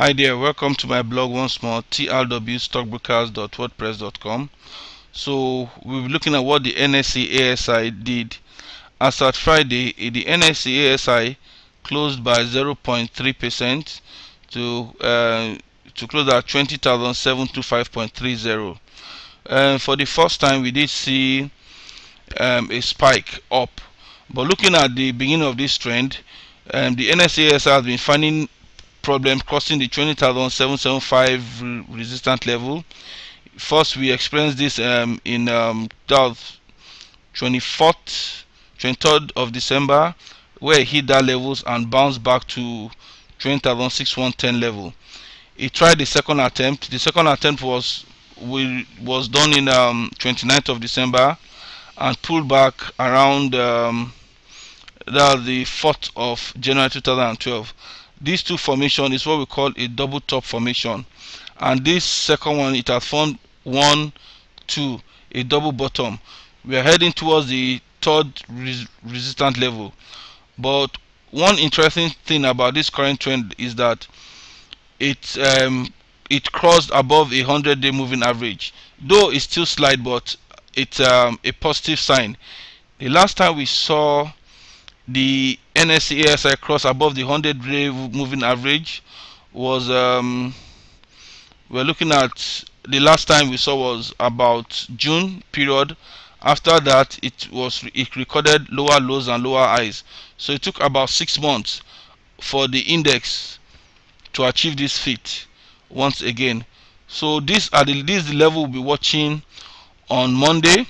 Hi there, welcome to my blog once more, trwstockbrokers.wordpress.com. So we'll be looking at what the NSE ASI did. As at Friday, the NSE ASI closed by 0.3% to close at 20,725.30. For the first time, we did see a spike up. But looking at the beginning of this trend, the NSE ASI has been finding problem crossing the 20,775 resistance level. First, we experienced this in 23rd of December, where it hit that levels and bounced back to 20,6110 level. It tried the second attempt. The second attempt was done in 29th of December and pulled back around that was the 4th of January 2012. These two formation is what we call a double top formation, and this second one, it has formed 1 2, a double bottom. We are heading towards the third resistance level. But one interesting thing about this current trend is that it crossed above a 100-day moving average, though it's still slight, but it's a positive sign. The last time we saw the NSE ASI cross above the 100-day moving average was we're looking at the last time we saw was about June period. After that, it recorded lower lows and lower highs, so it took about 6 months for the index to achieve this feat once again. So this is the level we'll be watching on Monday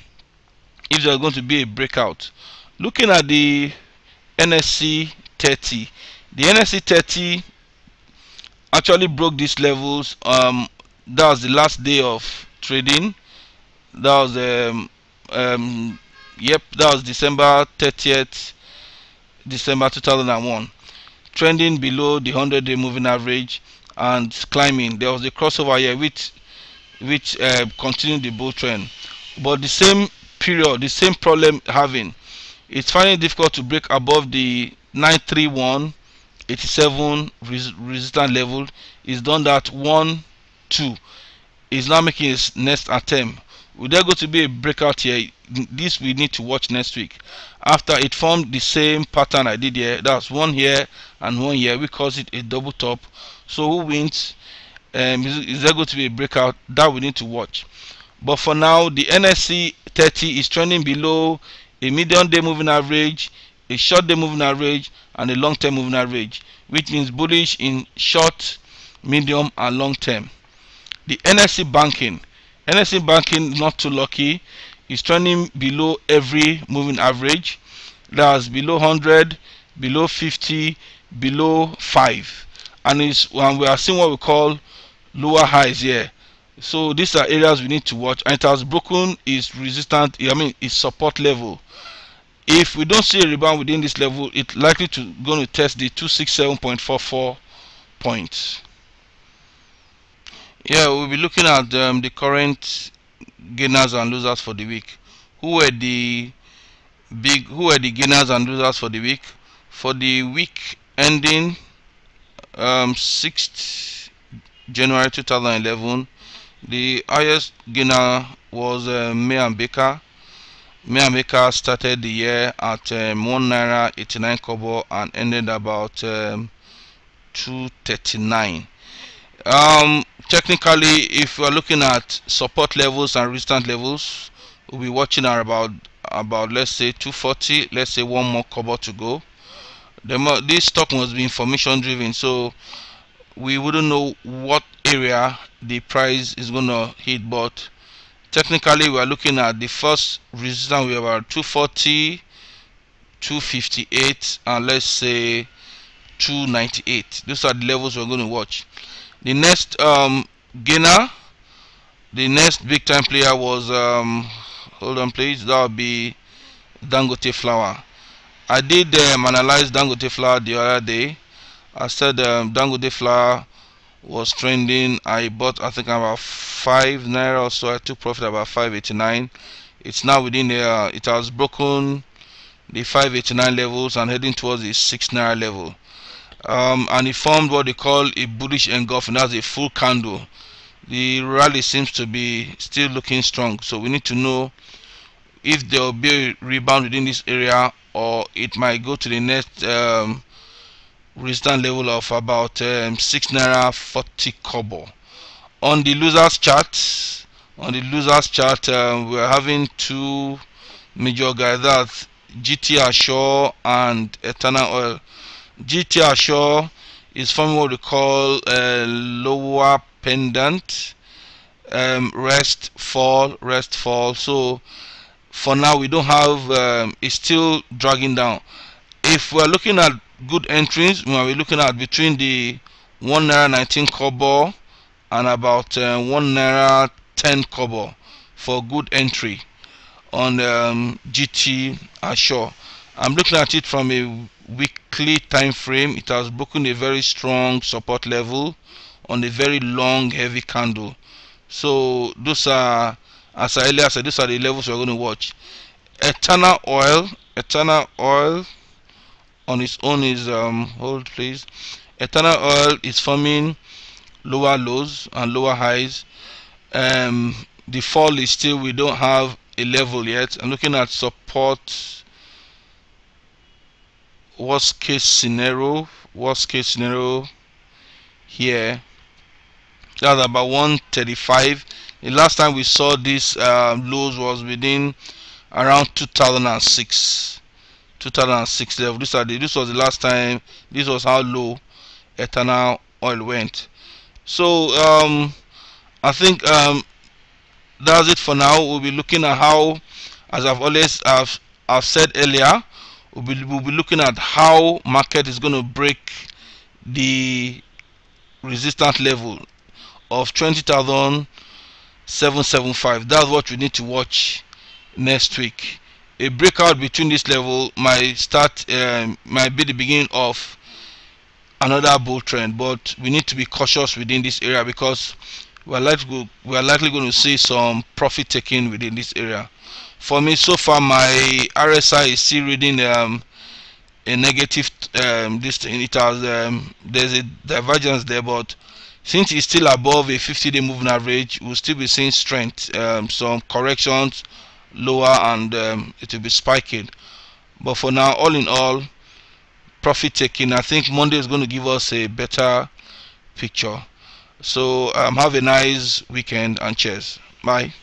if there's going to be a breakout. Looking at the NSE 30, the NSE 30 actually broke these levels. That was the last day of trading. That was that was December 30th, December 2001, trending below the 100-day moving average and climbing. There was a crossover here which continued the bull trend, but the same period, the same problem having, it's finding it difficult to break above the 931.87 resistance level. It's done that 1 2, is now making its next attempt. Will there go to be a breakout here? This we need to watch next week. After it formed the same pattern I did here, that's one here and one here, we call it a double top. So who wins? Is there going to be a breakout? That we need to watch. But for now, the NSE 30 is trending below a medium-day moving average, a short-day moving average, and a long-term moving average, which means bullish in short, medium, and long-term. The NSE banking not too lucky, is trending below every moving average. That's below 100, below 50, below 5, and we are seeing what we call lower highs here. So these are areas we need to watch, and it has broken its resistance, its support level. If we don't see a rebound within this level, it's likely to going to test the 267.44 points. Yeah, we'll be looking at the current gainers and losers for the week. Who were the gainers and losers for the week? For the week ending 6th January 2011, the highest gainer was May & Baker. May & Baker started the year at 1 naira 89 kobo and ended about 239. Technically, if we are looking at support levels and resistance levels, we'll be watching at about let's say 240. Let's say one more kobo to go. This stock must be information driven, so we wouldn't know what area the price is gonna hit, but technically we are looking at the first resistance. We have about 240, 258, and let's say 298. Those are the levels we're going to watch. The next gainer, the next big time player was hold on please, that would be Dangote Flour. I did analyze Dangote Flour the other day. I said Dangote Flour was trending. I bought I think about 5 naira or so. I took profit about 589. It's now within the it has broken the 589 levels and heading towards the 6 naira level. and it formed what they call a bullish engulfing. That's a full candle. The rally seems to be still looking strong, so we need to know if there will be a rebound within this area, or it might go to the next resistance level of about 6 naira 40 kobo. On the losers chart, we are having two major guys, that's GT Ashore and Eternal Oil. GT Ashore is forming what we call a lower pendant, rest fall. So for now we don't have, it's still dragging down. If we're looking at good entries, we will be looking at between the 1 naira 19 kobo and about 1 naira 10 kobo for good entry on GT Ashore. I'm looking at it from a weekly time frame. It has broken a very strong support level on a very long heavy candle. So those are, as I earlier said, those are the levels we're going to watch. Eternal Oil on its own is hold please. Eternal Oil is forming lower lows and lower highs. The fall is still, we don't have a level yet. I'm looking at support, worst case scenario here. That's about 135. The last time we saw this lows was within around 2006 level. This was the last time. This was how low Eternal Oil went. So I think that's it for now. We'll be looking at how, as I've said earlier, we'll be looking at how market is going to break the resistance level of 20,775. That's what we need to watch next week. A breakout between this level might be the beginning of another bull trend, but we need to be cautious within this area because we are likely going to see some profit taking within this area. For me, so far my RSI is still reading a negative this thing. It has there's a divergence there, but since it's still above a 50-day moving average, we'll still be seeing strength, some corrections lower, and it will be spiking. But for now, all in all, profit taking. I think Monday is going to give us a better picture. So have a nice weekend and cheers. Bye.